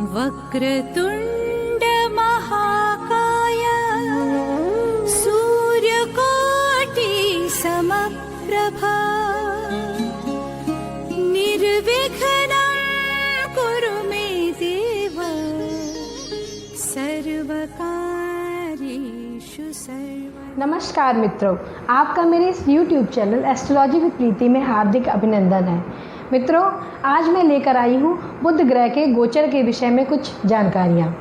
वक्रतुंड महाकाय सूर्यकोटि समप्रभा निर्विघ्नं कुरु मे देव सर्वकार्येषु सर्वदा। नमस्कार मित्रों, आपका मेरे इस YouTube चैनल एस्ट्रोलॉजी विद प्रीति में हार्दिक अभिनंदन है। मित्रों, आज मैं लेकर आई हूँ बुध ग्रह के गोचर के विषय में कुछ जानकारियाँ।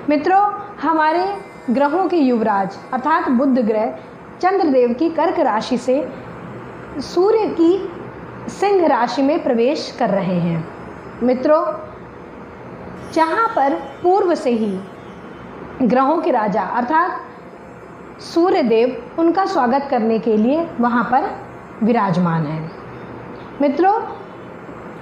मित्रों, हमारे ग्रहों के युवराज अर्थात बुध ग्रह चंद्रदेव की कर्क राशि से सूर्य की सिंह राशि में प्रवेश कर रहे हैं। मित्रों, जहाँ पर पूर्व से ही ग्रहों के राजा अर्थात सूर्यदेव उनका स्वागत करने के लिए वहाँ पर विराजमान है। मित्रों,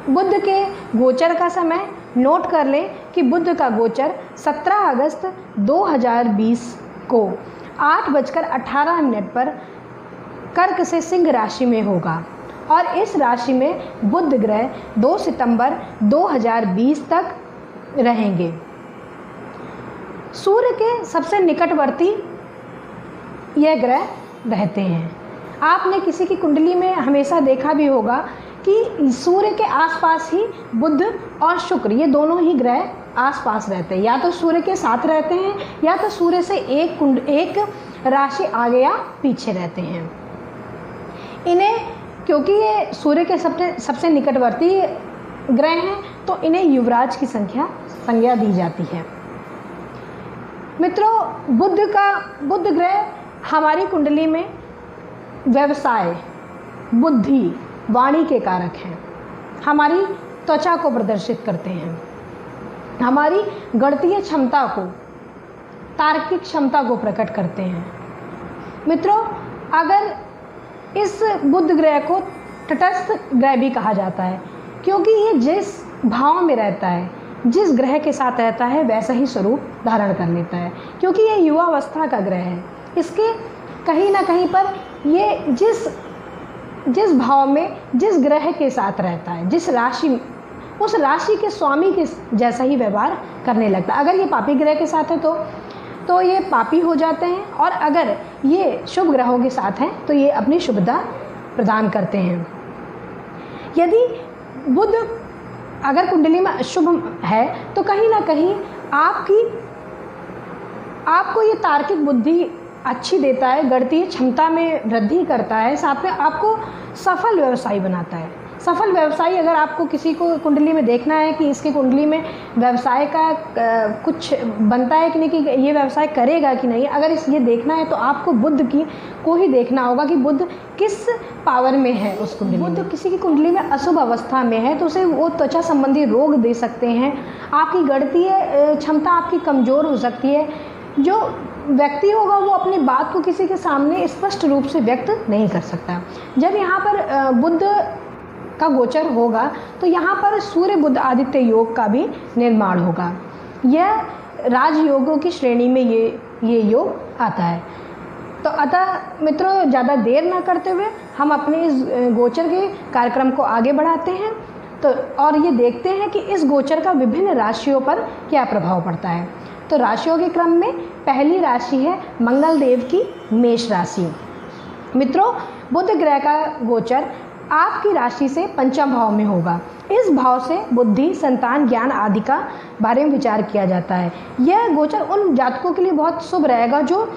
बुध के गोचर का समय नोट कर लें कि बुध का गोचर 17 अगस्त 2020 को 8:18 पर कर्क से सिंह राशि में होगा और इस राशि में बुध ग्रह 2 सितंबर 2020 तक रहेंगे। सूर्य के सबसे निकटवर्ती यह ग्रह रहते हैं। आपने किसी की कुंडली में हमेशा देखा भी होगा कि सूर्य के आसपास ही बुध और शुक्र ये दोनों ही ग्रह आसपास रहते हैं, या तो सूर्य के साथ रहते हैं या तो सूर्य से एक राशि आगे या पीछे रहते हैं। इन्हें क्योंकि ये सूर्य के सबसे निकटवर्ती ग्रह हैं तो इन्हें युवराज की संज्ञा दी जाती है। मित्रों, बुध ग्रह हमारी कुंडली में व्यवसाय, बुद्धि, वाणी के कारक हैं। हमारी त्वचा को प्रदर्शित करते हैं, हमारी गणितीय क्षमता को, तार्किक क्षमता को प्रकट करते हैं। मित्रों, अगर इस बुध ग्रह को तटस्थ ग्रह भी कहा जाता है क्योंकि ये जिस भाव में रहता है, जिस ग्रह के साथ रहता है वैसा ही स्वरूप धारण कर लेता है। क्योंकि ये युवावस्था का ग्रह है, इसके कहीं ना कहीं पर ये जिस भाव में जिस ग्रह के साथ रहता है, जिस राशि, उस राशि के स्वामी के जैसा ही व्यवहार करने लगता है। अगर ये पापी ग्रह के साथ है तो ये पापी हो जाते हैं, और अगर ये शुभ ग्रहों के साथ हैं तो ये अपनी शुभता प्रदान करते हैं। यदि बुध अगर कुंडली में अशुभ है तो कहीं ना कहीं आपको ये तार्किक बुद्धि अच्छी देता है, गणितीय क्षमता में वृद्धि करता है, साथ में आपको सफल व्यवसायी बनाता है। सफल व्यवसायी, अगर आपको किसी को कुंडली में देखना है कि इसकी कुंडली में व्यवसाय का कुछ बनता है कि नहीं, कि ये व्यवसाय करेगा कि नहीं, अगर ये देखना है तो आपको बुध को ही देखना होगा कि बुध किस पावर में है उस कुंडली में। बुध किसी की कुंडली में अशुभ अवस्था में है तो उसे वो त्वचा संबंधी रोग दे सकते हैं। आपकी गणितीय क्षमता आपकी कमज़ोर हो सकती है। जो व्यक्ति होगा वो अपनी बात को किसी के सामने स्पष्ट रूप से व्यक्त नहीं कर सकता। जब यहाँ पर बुध का गोचर होगा तो यहाँ पर सूर्य बुध आदित्य योग का भी निर्माण होगा। यह राजयोगों की श्रेणी में ये योग आता है। तो अतः मित्रों, ज़्यादा देर ना करते हुए हम अपने इस गोचर के कार्यक्रम को आगे बढ़ाते हैं और ये देखते हैं कि इस गोचर का विभिन्न राशियों पर क्या प्रभाव पड़ता है। तो राशियों के क्रम में पहली राशि है मंगल देव की मेष राशि। मित्रों, बुध ग्रह का गोचर आपकी राशि से पंचम भाव में होगा। इस भाव से बुद्धि, संतान, ज्ञान आदि का बारे में विचार किया जाता है। यह गोचर उन जातकों के लिए बहुत शुभ रहेगा जो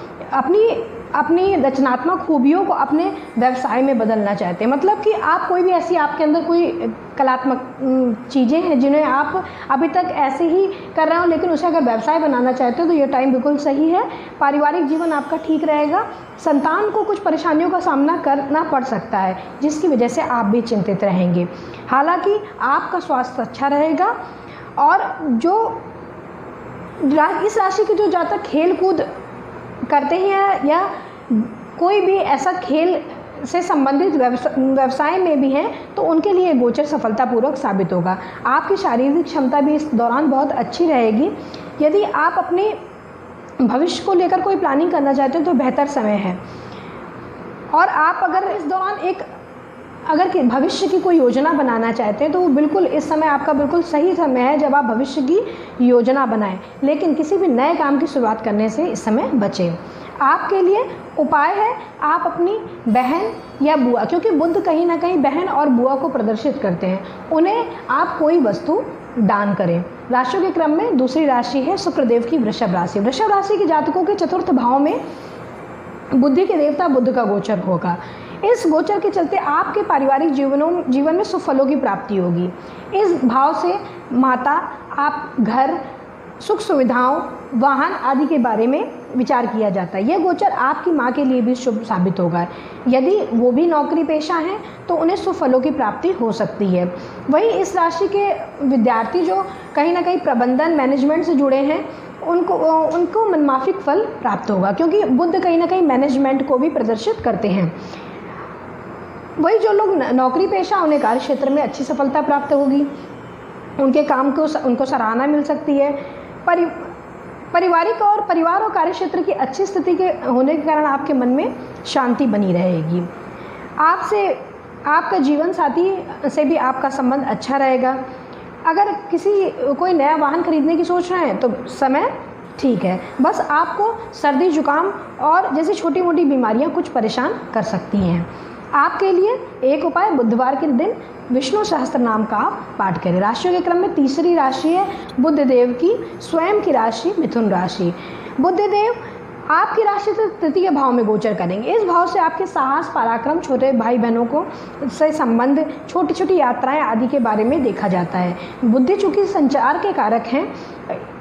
अपनी रचनात्मक खूबियों को अपने व्यवसाय में बदलना चाहते हैं। मतलब कि आप कोई भी ऐसी, आपके अंदर कोई कलात्मक चीज़ें हैं जिन्हें आप अभी तक ऐसे ही कर रहे हो, लेकिन उसे अगर व्यवसाय बनाना चाहते हो तो ये टाइम बिल्कुल सही है। पारिवारिक जीवन आपका ठीक रहेगा। संतान को कुछ परेशानियों का सामना करना पड़ सकता है जिसकी वजह से आप भी चिंतित रहेंगे। हालांकि आपका स्वास्थ्य अच्छा रहेगा। और जो इस राशि के जो जातक खेल कूद करते हैं या कोई भी ऐसा खेल से संबंधित व्यवसाय में भी हैं तो उनके लिए गोचर सफलतापूर्वक साबित होगा। आपकी शारीरिक क्षमता भी इस दौरान बहुत अच्छी रहेगी। यदि आप अपने भविष्य को लेकर कोई प्लानिंग करना चाहते हो तो बेहतर समय है। और आप अगर इस दौरान एक अगर कि भविष्य की कोई योजना बनाना चाहते हैं तो वो बिल्कुल इस समय आपका बिल्कुल सही समय है जब आप भविष्य की योजना बनाएं, लेकिन किसी भी नए काम की शुरुआत करने से इस समय बचें। आपके लिए उपाय है, आप अपनी बहन या बुआ, क्योंकि बुध कहीं ना कहीं बहन और बुआ को प्रदर्शित करते हैं, उन्हें आप कोई वस्तु दान करें। राशियों के क्रम में दूसरी राशि है शुक्रदेव की वृषभ राशि। वृषभ राशि के जातकों के चतुर्थ भाव में बुद्धि के देवता बुध का गोचर होगा। इस गोचर के चलते आपके पारिवारिक जीवन में सुफलों की प्राप्ति होगी। इस भाव से माता, आप घर, सुख सुविधाओं, वाहन आदि के बारे में विचार किया जाता है। यह गोचर आपकी माँ के लिए भी शुभ साबित होगा। यदि वो भी नौकरी पेशा हैं तो उन्हें सुफलों की प्राप्ति हो सकती है। वहीं इस राशि के विद्यार्थी जो कहीं ना कहीं प्रबंधन मैनेजमेंट से जुड़े हैं उनको मनमाफिक फल प्राप्त होगा, क्योंकि बुध कहीं ना कहीं मैनेजमेंट को भी प्रदर्शित करते हैं। वही जो लोग नौकरी पेशा, उन्हें कार्य क्षेत्र में अच्छी सफलता प्राप्त होगी, उनके काम को उनको सराहना मिल सकती है। पारिवारिक और परिवार और कार्य क्षेत्र की अच्छी स्थिति के होने के कारण आपके मन में शांति बनी रहेगी। आपका जीवन साथी से भी आपका संबंध अच्छा रहेगा। अगर कोई नया वाहन खरीदने की सोच रहे हैं तो समय ठीक है, बस आपको सर्दी जुकाम और जैसी छोटी मोटी बीमारियां कुछ परेशान कर सकती हैं। आपके लिए एक उपाय, बुधवार के दिन विष्णु सहस्त्र नाम का आप पाठ करें। राशियों के क्रम में तीसरी राशि है बुधदेव की स्वयं की राशि मिथुन राशि। बुधदेव आपकी राशि से तृतीय भाव में गोचर करेंगे। इस भाव से आपके साहस, पराक्रम, छोटे भाई बहनों को से संबंध, छोटी छोटी यात्राएं आदि के बारे में देखा जाता है। बुद्धि चूंकि संचार के कारक हैं,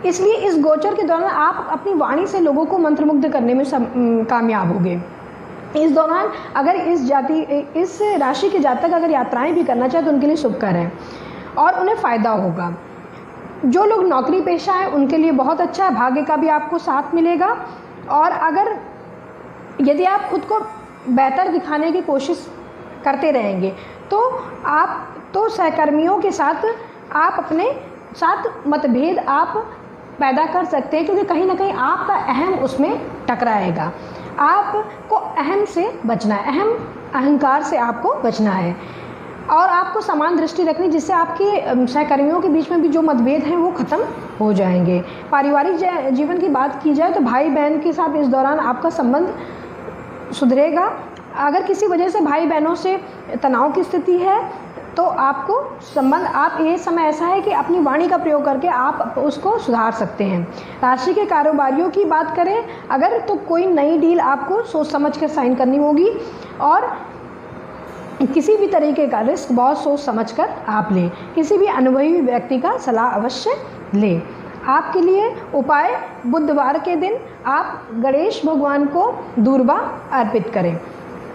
इसलिए इस गोचर के दौरान आप अपनी वाणी से लोगों को मंत्रमुग्ध करने में कामयाब होंगे। इस दौरान अगर इस राशि के जातक अगर यात्राएं भी करना चाहे तो उनके लिए शुभकर है और उन्हें फ़ायदा होगा। जो लोग नौकरी पेशा है उनके लिए बहुत अच्छा है, भाग्य का भी आपको साथ मिलेगा। और यदि आप खुद को बेहतर दिखाने की कोशिश करते रहेंगे तो सहकर्मियों के साथ आप अपने साथ मतभेद आप पैदा कर सकते हैं, क्योंकि कहीं ना कहीं आपका अहम उसमें टकराएगा। आपको अहम से बचना है, अहंकार से आपको बचना है और आपको समान दृष्टि रखनी, जिससे आपके सहकर्मियों के बीच में भी जो मतभेद हैं वो ख़त्म हो जाएंगे। पारिवारिक जीवन की बात की जाए तो भाई बहन के साथ इस दौरान आपका संबंध सुधरेगा। अगर किसी वजह से भाई बहनों से तनाव की स्थिति है तो आप ये समय ऐसा है कि अपनी वाणी का प्रयोग करके आप उसको सुधार सकते हैं। राशि के कारोबारियों की बात करें अगर, तो कोई नई डील आपको सोच समझ कर साइन करनी होगी और किसी भी तरीके का रिस्क बहुत सोच समझकर आप लें। किसी भी अनुभवी व्यक्ति का सलाह अवश्य लें। आपके लिए उपाय, बुधवार के दिन आप गणेश भगवान को दूर्वा अर्पित करें।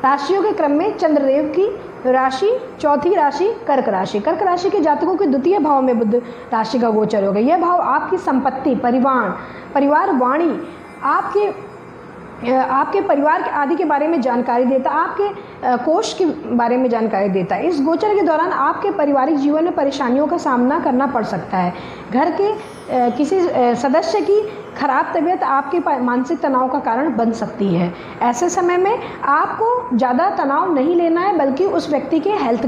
राशियों के क्रम में चंद्रदेव की राशि चौथी राशि कर्क राशि। कर्क राशि के जातकों के द्वितीय भाव में बुध राशि का गोचर होगा। यह भाव आपकी संपत्ति, परिवार, वाणी, आपके परिवार आदि के बारे में जानकारी देता, आपके कोष के बारे में जानकारी देता है। इस गोचर के दौरान आपके पारिवारिक जीवन में परेशानियों का सामना करना पड़ सकता है। घर के किसी सदस्य की खराब तबीयत आपके मानसिक तनाव का कारण बन सकती है। ऐसे समय में आपको ज़्यादा तनाव नहीं लेना है, बल्कि उस व्यक्ति के हेल्थ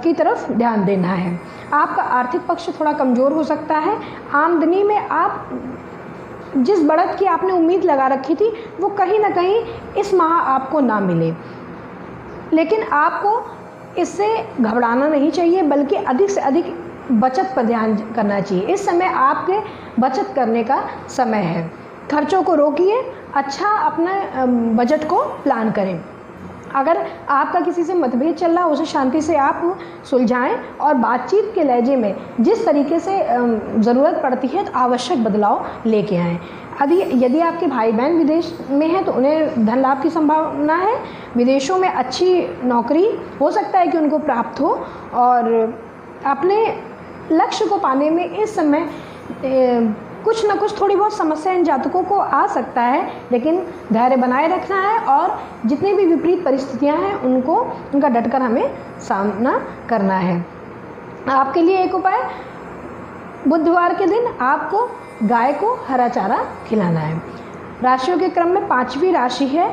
की तरफ ध्यान देना है। आपका आर्थिक पक्ष थोड़ा कमज़ोर हो सकता है। आमदनी में आप जिस बढ़त की आपने उम्मीद लगा रखी थी वो कहीं ना कहीं इस माह आपको ना मिले, लेकिन आपको इससे घबराना नहीं चाहिए, बल्कि अधिक से अधिक बचत पर ध्यान करना चाहिए। इस समय आपके बचत करने का समय है। खर्चों को रोकिए, अच्छा अपना बजट को प्लान करें। अगर आपका किसी से मतभेद चल रहा है उसे शांति से आप सुलझाएं और बातचीत के लहजे में जिस तरीके से ज़रूरत पड़ती है तो आवश्यक बदलाव लेके आएँ। यदि आपके भाई बहन विदेश में हैं तो उन्हें धन लाभ की संभावना है। विदेशों में अच्छी नौकरी हो सकता है कि उनको प्राप्त हो और अपने लक्ष्य को पाने में इस समय कुछ न कुछ थोड़ी बहुत समस्या इन जातकों को आ सकता है, लेकिन धैर्य बनाए रखना है और जितनी भी विपरीत परिस्थितियां हैं उनका डटकर हमें सामना करना है। आपके लिए एक उपाय, बुधवार के दिन आपको गाय को हरा चारा खिलाना है। राशियों के क्रम में पांचवी राशि है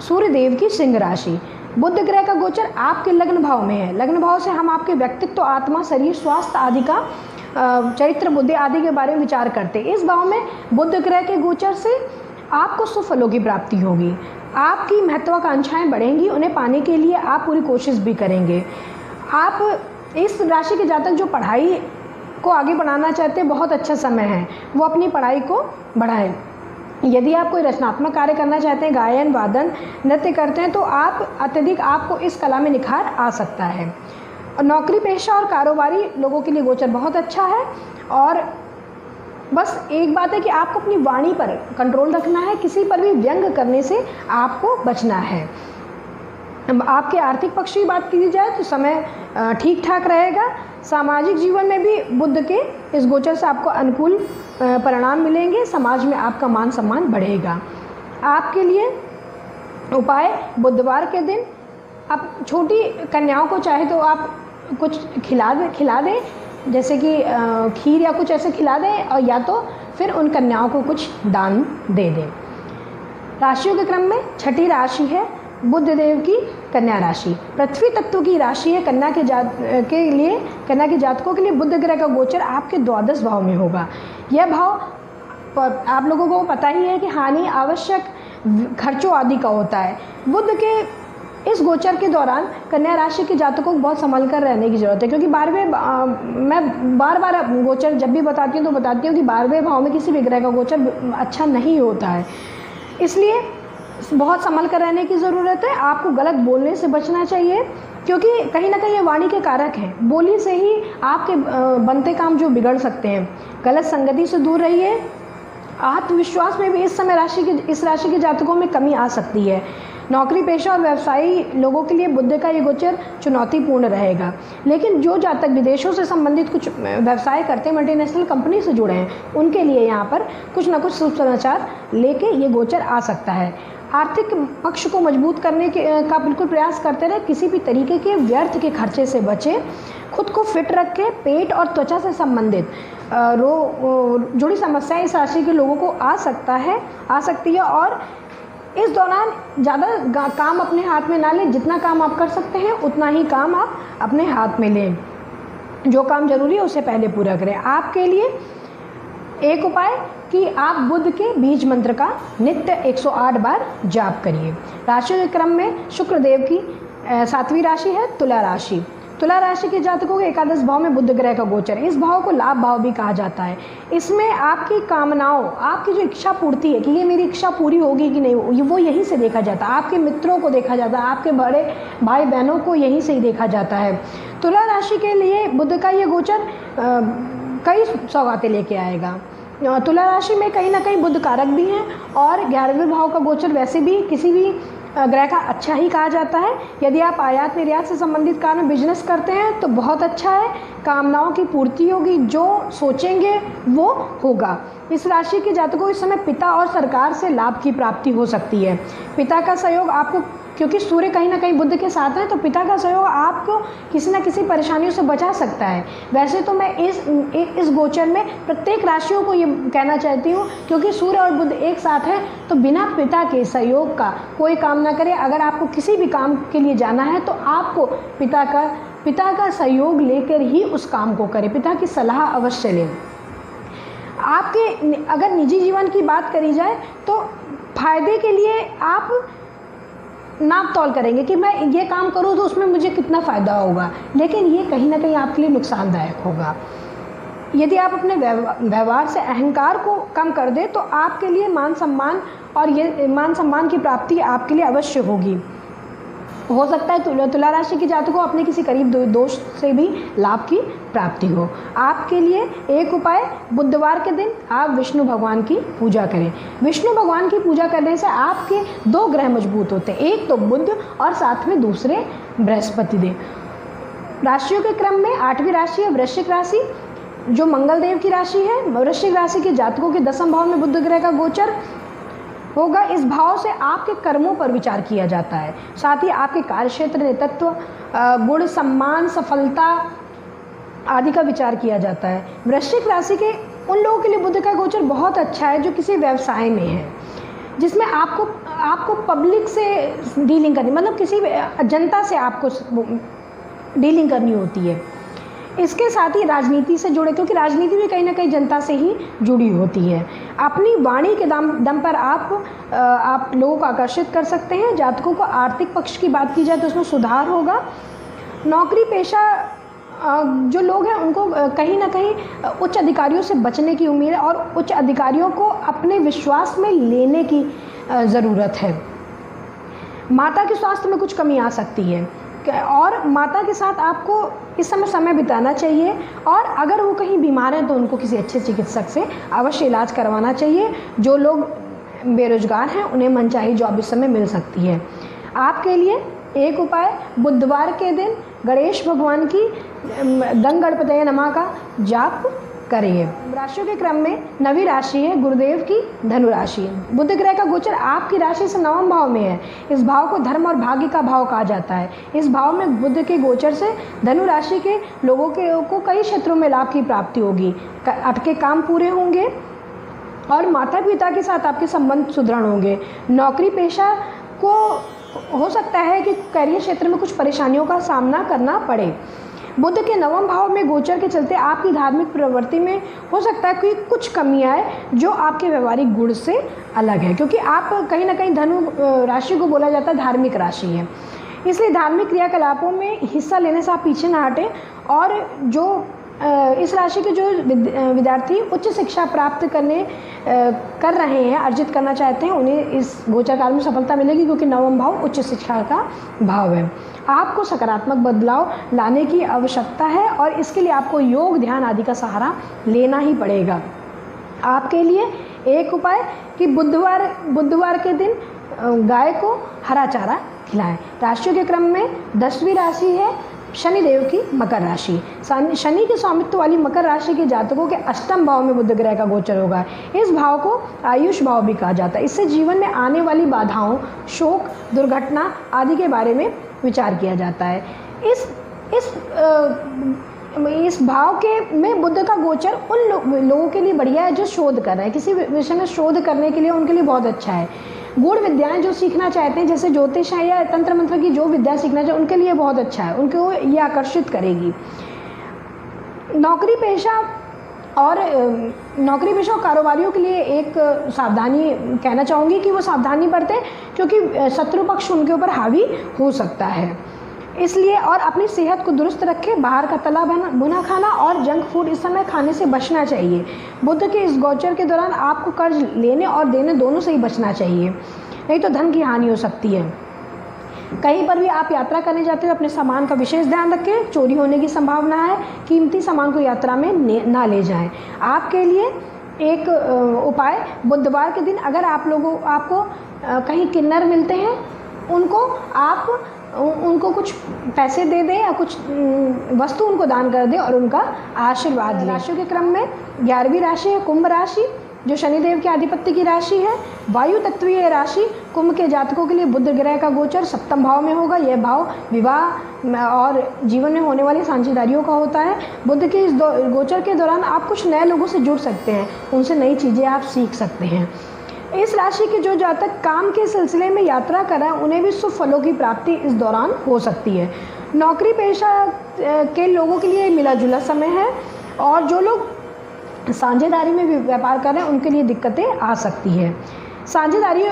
सूर्यदेव की सिंह राशि। बुध ग्रह का गोचर आपके लग्न भाव में है। लग्न भाव से हम आपके व्यक्तित्व, आत्मा, शरीर, स्वास्थ्य आदि का चरित्र, बुद्धि आदि के बारे में विचार करते हैं। इस भाव में बुध ग्रह के गोचर से आपको सुफलों की प्राप्ति होगी। आपकी महत्वाकांक्षाएं बढ़ेंगी, उन्हें पाने के लिए आप पूरी कोशिश भी करेंगे। आप इस राशि के जातक जो पढ़ाई को आगे बढ़ाना चाहते हैं, बहुत अच्छा समय है, वो अपनी पढ़ाई को बढ़ाएं। यदि आप कोई रचनात्मक कार्य करना चाहते हैं, गायन, वादन, नृत्य करते हैं, तो आपको इस कला में निखार आ सकता है। और नौकरी पेशा और कारोबारी लोगों के लिए गोचर बहुत अच्छा है। और बस एक बात है कि आपको अपनी वाणी पर कंट्रोल रखना है, किसी पर भी व्यंग करने से आपको बचना है। आपके आर्थिक पक्ष की बात की जाए तो समय ठीक ठाक रहेगा। सामाजिक जीवन में भी बुध के इस गोचर से आपको अनुकूल परिणाम मिलेंगे। समाज में आपका मान सम्मान बढ़ेगा। आपके लिए उपाय, बुधवार के दिन आप छोटी कन्याओं को चाहे तो आप कुछ खिला दें, जैसे कि खीर या कुछ ऐसे खिला दें, और या तो फिर उन कन्याओं को कुछ दान दे दें। राशियों के क्रम में छठी राशि है बुध देव की कन्या राशि। पृथ्वी तत्व की राशि है। कन्या के जातकों के लिए बुध ग्रह का गोचर आपके द्वादश भाव में होगा। यह भाव आप लोगों को पता ही है कि हानि, आवश्यक खर्चों आदि का होता है। बुध के इस गोचर के दौरान कन्या राशि के जातकों को बहुत संभल कर रहने की ज़रूरत है, क्योंकि मैं बार बार गोचर जब भी बताती हूँ तो बताती हूँ कि 12वें भाव में किसी भी ग्रह का गोचर अच्छा नहीं होता है, इसलिए बहुत संभल कर रहने की ज़रूरत है। आपको गलत बोलने से बचना चाहिए, क्योंकि कहीं ना कहीं ये वाणी के कारक हैं। बोली से ही आपके बनते काम जो बिगड़ सकते हैं। गलत संगति से दूर रहिए। आत्मविश्वास में भी इस राशि के जातकों में कमी आ सकती है। नौकरी पेशा और व्यवसायी लोगों के लिए बुध का ये गोचर चुनौतीपूर्ण रहेगा, लेकिन जो जातक विदेशों से संबंधित कुछ व्यवसाय करते हैं, मल्टीनेशनल कंपनी से जुड़े हैं, उनके लिए यहाँ पर कुछ ना कुछ शुभ समाचार लेके ये गोचर आ सकता है। आर्थिक पक्ष को मजबूत करने का बिल्कुल प्रयास करते रहे। किसी भी तरीके के व्यर्थ के खर्चे से बचें। खुद को फिट रखें। पेट और त्वचा से संबंधित जुड़ी समस्याएं इस राशि के लोगों को आ सकती है। और इस दौरान ज़्यादा काम अपने हाथ में ना लें। जितना काम आप कर सकते हैं उतना ही काम आप अपने हाथ में लें। जो काम जरूरी है उसे पहले पूरा करें। आपके लिए एक उपाय कि आप बुध के बीज मंत्र का नित्य 108 बार जाप करिए। राशियों के क्रम में शुक्र देव की 7वीं राशि है तुला राशि। तुला राशि के जातकों के एकादश भाव में बुध ग्रह का गोचर है। इस भाव को लाभ भाव भी कहा जाता है। इसमें आपकी कामनाओं, आपकी जो इच्छा पूर्ति है कि ये मेरी इच्छा पूरी होगी कि नहीं, वो यहीं से देखा जाता है। आपके मित्रों को देखा जाता है, आपके बड़े भाई बहनों को यहीं से ही देखा जाता है। तुला राशि के लिए बुध का ये गोचर कई सौगातें लेके आएगा। तुला राशि में कहीं ना कहीं बुध कारक भी हैं, और 11वें भाव का गोचर वैसे भी किसी भी ग्रह का अच्छा ही कहा जाता है। यदि आप आयात निर्यात से संबंधित कार्य में बिजनेस करते हैं तो बहुत अच्छा है। कामनाओं की पूर्ति होगी, जो सोचेंगे वो होगा। इस राशि के जातकों को इस समय पिता और सरकार से लाभ की प्राप्ति हो सकती है। पिता का सहयोग आपको, क्योंकि सूर्य कहीं ना कहीं बुध के साथ है, तो पिता का सहयोग आपको किसी न किसी परेशानियों से बचा सकता है। वैसे तो मैं इस गोचर में प्रत्येक राशियों को ये कहना चाहती हूँ, क्योंकि सूर्य और बुध एक साथ है, तो बिना पिता के सहयोग का कोई काम ना करें। अगर आपको किसी भी काम के लिए जाना है तो आपको पिता का सहयोग लेकर ही उस काम को करें। पिता की सलाह अवश्य लें। आपके अगर निजी जीवन की बात करी जाए तो फायदे के लिए आप नाप तौल करेंगे कि मैं ये काम करूँ तो उसमें मुझे कितना फ़ायदा होगा, लेकिन ये कहीं ना कहीं आपके लिए नुकसानदायक होगा। यदि आप अपने व्यवहार से अहंकार को कम कर दें तो आपके लिए मान सम्मान की प्राप्ति आपके लिए अवश्य होगी। हो सकता है तुला राशि के जातकों को अपने किसी करीब दोस्त से भी लाभ की प्राप्ति हो। आपके लिए एक उपाय, बुधवार के दिन आप विष्णु भगवान की पूजा करें। विष्णु भगवान की पूजा करने से आपके 2 ग्रह मजबूत होते हैं, एक तो बुध और साथ में दूसरे बृहस्पति देव। राशियों के क्रम में 8वीं राशि है वृश्चिक राशि, जो मंगल देव की राशि है। वृश्चिक राशि के जातकों के 10वें भाव में बुध ग्रह का गोचर होगा। इस भाव से आपके कर्मों पर विचार किया जाता है, साथ ही आपके कार्यक्षेत्र, नेतृत्व, गुण, सम्मान, सफलता आदि का विचार किया जाता है। वृश्चिक राशि के उन लोगों के लिए बुध का गोचर बहुत अच्छा है जो किसी व्यवसाय में है, जिसमें आपको पब्लिक से डीलिंग करनी, मतलब किसी जनता से आपको डीलिंग करनी होती है। इसके साथ ही राजनीति से जुड़े, क्योंकि राजनीति भी कहीं ना कहीं जनता से ही जुड़ी होती है। अपनी वाणी के दम पर आप लोगों को आकर्षित कर सकते हैं। जातकों को आर्थिक पक्ष की बात की जाए तो उसमें सुधार होगा। नौकरी पेशा जो लोग हैं उनको कहीं ना कहीं उच्च अधिकारियों से बचने की उम्मीद है और उच्च अधिकारियों को अपने विश्वास में लेने की ज़रूरत है। माता के स्वास्थ्य में कुछ कमी आ सकती है और माता के साथ आपको इस समय बिताना चाहिए, और अगर वो कहीं बीमार हैं तो उनको किसी अच्छे चिकित्सक से अवश्य इलाज करवाना चाहिए। जो लोग बेरोजगार हैं उन्हें मनचाही जॉब इस समय मिल सकती है। आपके लिए एक उपाय, बुधवार के दिन गणेश भगवान की गंग गणपतये नमः का जाप करिए। राशियों के क्रम में नवी राशि है गुरुदेव की धनु राशि। बुध ग्रह का गोचर आपकी राशि से 9वें भाव में है। इस भाव को धर्म और भाग्य का भाव कहा जाता है। इस भाव में बुध के गोचर से धनु राशि के लोगों को कई क्षेत्रों में लाभ की प्राप्ति होगी। अटके काम पूरे होंगे और माता पिता के साथ आपके संबंध सुदृढ़ होंगे। नौकरी पेशा को हो सकता है कि करियर क्षेत्र में कुछ परेशानियों का सामना करना पड़े। बुध के 9वें भाव में गोचर के चलते आपकी धार्मिक प्रवृत्ति में हो सकता है कि कुछ कमी आए जो आपके व्यवहारिक गुण से अलग है, क्योंकि आप कहीं ना कहीं धनु राशि को बोला जाता है धार्मिक राशि है। इसलिए धार्मिक क्रियाकलापों में हिस्सा लेने से आप पीछे ना हटें। और जो इस राशि के जो विद्यार्थी उच्च शिक्षा प्राप्त कर रहे हैं, अर्जित करना चाहते हैं, उन्हें इस गोचर काल में सफलता मिलेगी, क्योंकि 9वां भाव उच्च शिक्षा का भाव है। आपको सकारात्मक बदलाव लाने की आवश्यकता है और इसके लिए आपको योग, ध्यान आदि का सहारा लेना ही पड़ेगा। आपके लिए एक उपाय कि बुधवार के दिन गाय को हरा चारा खिलाएं। राशियों के क्रम में 10वीं राशि है शनिदेव की मकर राशि। शनि के स्वामित्व वाली मकर राशि के जातकों के 8वें भाव में बुध ग्रह का गोचर होगा। इस भाव को आयुष भाव भी कहा जाता है। इससे जीवन में आने वाली बाधाओं, शोक, दुर्घटना आदि के बारे में विचार किया जाता है। इस भाव में बुध का गोचर उन लोगों के लिए बढ़िया है जो शोध कर रहे हैं। किसी विषय में शोध करने के लिए उनके लिए बहुत अच्छा है। गूढ़ विद्याएं जो सीखना चाहते हैं, जैसे ज्योतिष है या तंत्र मंत्र की जो विद्या सीखना चाहते हैं, उनके लिए बहुत अच्छा है, उनको ये आकर्षित करेगी। नौकरी पेशा और कारोबारियों के लिए एक सावधानी कहना चाहूँगी कि वो सावधानी बरतें, क्योंकि शत्रु पक्ष उनके ऊपर हावी हो सकता है। इसलिए और अपनी सेहत को दुरुस्त रखें। बाहर का तला भुना खाना और जंक फूड इस समय खाने से बचना चाहिए। बुध के इस गोचर के दौरान आपको कर्ज लेने और देने दोनों से ही बचना चाहिए, नहीं तो धन की हानि हो सकती है। कहीं पर भी आप यात्रा करने जाते हैं तो अपने सामान का विशेष ध्यान रखें। चोरी होने की संभावना है। कीमती सामान को यात्रा में ना ले जाएं। आपके लिए एक उपाय, बुधवार के दिन अगर आपको कहीं किन्नर मिलते हैं, उनको कुछ पैसे दे दें या कुछ वस्तु उनको दान कर दें और उनका आशीर्वाद लें। राशियों के क्रम में 11वीं राशि है कुंभ राशि, जो शनिदेव के आधिपत्य की राशि है। वायु तत्वीय राशि कुंभ के जातकों के लिए बुध ग्रह का गोचर 7वें भाव में होगा। यह भाव विवाह और जीवन में होने वाली साझेदारियों का होता है। बुध के इस गोचर के दौरान आप कुछ नए लोगों से जुड़ सकते हैं, उनसे नई चीज़ें आप सीख सकते हैं। इस राशि के जो जातक काम के सिलसिले में यात्रा कर रहे हैं, उन्हें भी शुभ फलों की प्राप्ति इस दौरान हो सकती है। नौकरी पेशा के लोगों के लिए मिला जुला समय है और जो लोग साझेदारी में भी व्यापार कर रहे हैं उनके लिए दिक्कतें आ सकती है। साझेदारी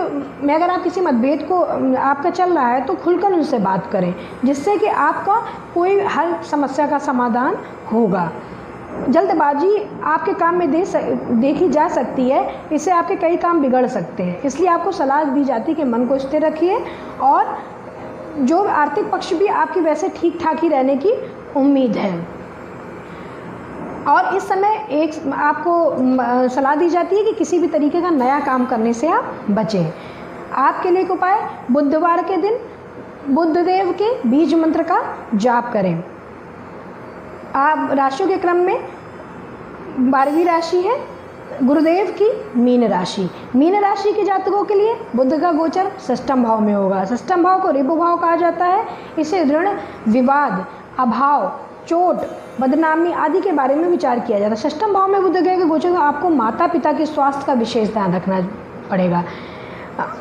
में अगर आप किसी मतभेद को आपका चल रहा है तो खुलकर उनसे बात करें, जिससे कि आपका कोई हर समस्या का समाधान होगा। जल्दबाजी आपके काम में देखी जा सकती है, इससे आपके कई काम बिगड़ सकते हैं। इसलिए आपको सलाह दी जाती है कि मन को स्थिर रखिए और जो आर्थिक पक्ष भी आपकी वैसे ठीक ठाक ही रहने की उम्मीद है। और इस समय आपको सलाह दी जाती है कि किसी भी तरीके का नया काम करने से आप बचें। आपके लिए एक उपाय, बुधवार के दिन बुद्धदेव के बीज मंत्र का जाप करें। आप राशियों के क्रम में 12वीं राशि है गुरुदेव की मीन राशि। मीन राशि के जातकों के लिए बुध का गोचर 6वें भाव में होगा। 6वें भाव को रिबु भाव कहा जाता है। इसे ऋण, विवाद, अभाव, चोट, बदनामी आदि के बारे में विचार किया जाता है। 6वें भाव में बुध ग्रह के गोचर को आपको माता पिता के स्वास्थ्य का विशेष ध्यान रखना पड़ेगा।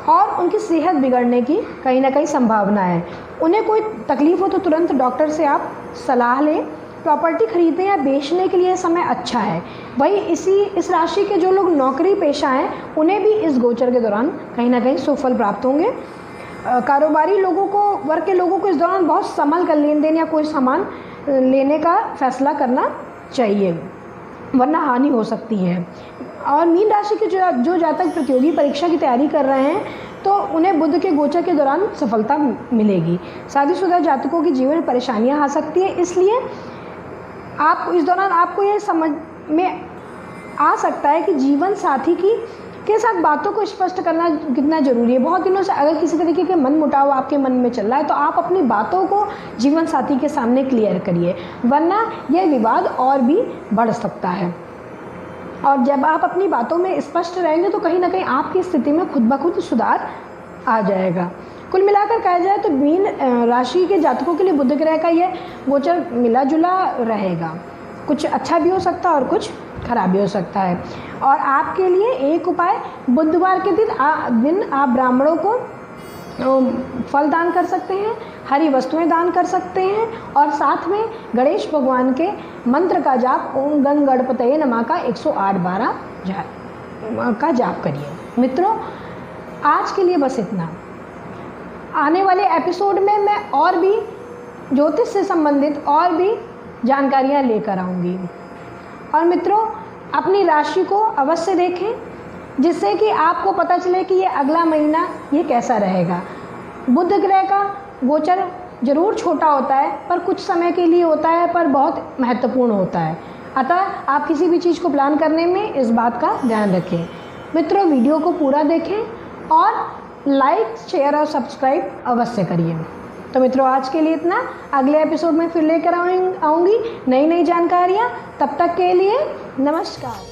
और उनकी सेहत बिगड़ने की कहीं ना कहीं संभावना है। उन्हें कोई तकलीफ़ हो तो तुरंत डॉक्टर से आप सलाह लें। प्रॉपर्टी खरीदने या बेचने के लिए समय अच्छा है। वही इस राशि के जो लोग नौकरी पेशा हैं उन्हें भी इस गोचर के दौरान कहीं ना कहीं सुफल प्राप्त होंगे। कारोबारी लोगों को, वर्ग के लोगों को इस दौरान बहुत संभल कर लेन देन या कोई सामान लेने का फैसला करना चाहिए, वरना हानि हो सकती है। और मीन राशि के जो जातक प्रतियोगी परीक्षा की तैयारी कर रहे हैं तो उन्हें बुध के गोचर के दौरान सफलता मिलेगी। शादीशुदा जातकों की जीवन में परेशानियां आ सकती है, इसलिए आप इस दौरान आपको ये समझ में आ सकता है कि जीवन साथी के साथ बातों को स्पष्ट करना कितना ज़रूरी है। बहुत दिनों से अगर किसी तरीके के मन मुटाव आपके मन में चल रहा है तो आप अपनी बातों को जीवन साथी के सामने क्लियर करिए, वरना यह विवाद और भी बढ़ सकता है। और जब आप अपनी बातों में स्पष्ट रहेंगे तो कहीं ना कहीं आपकी स्थिति में खुद ब खुद सुधार आ जाएगा। कुल मिलाकर कहा जाए तो मीन राशि के जातकों के लिए बुध ग्रह का यह गोचर मिला जुला रहेगा। कुछ अच्छा भी हो सकता है और कुछ खराब भी हो सकता है। और आपके लिए एक उपाय, बुधवार के दिन आप ब्राह्मणों को फल दान कर सकते हैं, हरी वस्तुएं दान कर सकते हैं और साथ में गणेश भगवान के मंत्र का जाप ओम गंग गणपतये नमः का 108 बार का जाप करिए। मित्रों, आज के लिए बस इतना। आने वाले एपिसोड में मैं और भी ज्योतिष से संबंधित और भी जानकारियाँ लेकर आऊँगी। और मित्रों, अपनी राशि को अवश्य देखें जिससे कि आपको पता चले कि ये अगला महीना ये कैसा रहेगा। बुध ग्रह का गोचर जरूर छोटा होता है पर कुछ समय के लिए होता है, पर बहुत महत्वपूर्ण होता है। अतः आप किसी भी चीज़ को प्लान करने में इस बात का ध्यान रखें। मित्रों, वीडियो को पूरा देखें और लाइक, शेयर और सब्सक्राइब अवश्य करिए। तो मित्रों, आज के लिए इतना। अगले एपिसोड में फिर लेकर आऊँगी नई जानकारियाँ। तब तक के लिए नमस्कार।